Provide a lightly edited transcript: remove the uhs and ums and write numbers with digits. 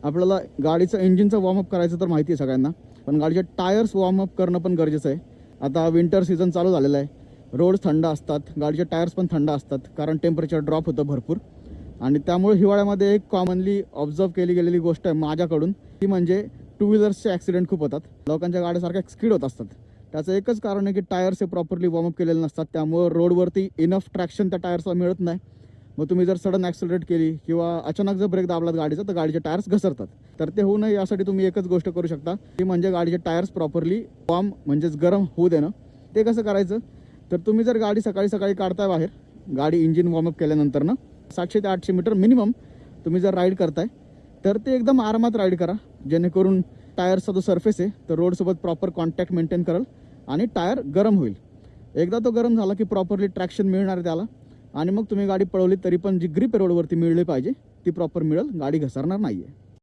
आपल्याला गाडीचं इंजिनचं वॉर्मअप करायचं तर माहिती आहे सगळ्यांना, पण गाडीचे टायर्स वॉर्मअप करणं पण गरजेचं आहे. आता विंटर सीझन चालू झालेला आहे, रोड थंड असतात, गाडीचे टायर्स पण थंड असतात कारण टेम्परेचर ड्रॉप होतं भरपूर. आणि त्यामुळे हिवाळ्यामध्ये एक कॉमनली ऑब्झर्व केली गेलेली गोष्ट आहे माझ्याकडून, ती म्हणजे टू व्हीलर्सचे ॲक्सिडेंट खूप होतात. लोकांच्या गाड्यासारख्या स्किड होत असतात. त्याचं एकच कारण आहे की टायर्स हे प्रॉपरली वॉर्मअप केलेले नसतात. त्यामुळे रोडवरती इनफ ट्रॅक्शन त्या टायर्सला मिळत नाही. मग तुम्ही जर सडन ॲक्सिलरेट केली किंवा अचानक जर ब्रेक दाबलात गाडीचा, तर गाडीचे टायर्स घसरतात. तर ते होऊ नये यासाठी तुम्ही एकच गोष्ट करू शकता, ती म्हणजे गाडीचे टायर्स प्रॉपरली वॉर्म म्हणजेच गरम होऊ देणं. ते कसं करायचं, तर तुम्ही जर गाडी सकाळी सकाळी काढताय बाहेर, गाडी इंजिन वॉर्मअप केल्यानंतर 700 ते 800 मीटर मिनिमम तुम्ही जर राईड करताय, तर ते एकदम आरामात राईड करा, जेणेकरून टायरचा जो सरफेस आहे तर रोडसोबत प्रॉपर कॉन्टॅक्ट मेंटेन करेल आणि टायर गरम होईल. एकदा तो गरम झाला की प्रॉपरली ट्रॅक्शन मिळणार आहे त्याला, आणि मग तुम्ही गाडी पळवली तरी पण जी ग्रिप रोडवरती मिळली पाहिजे ती प्रॉपर मिळेल, गाडी घसरणार नाही आहे.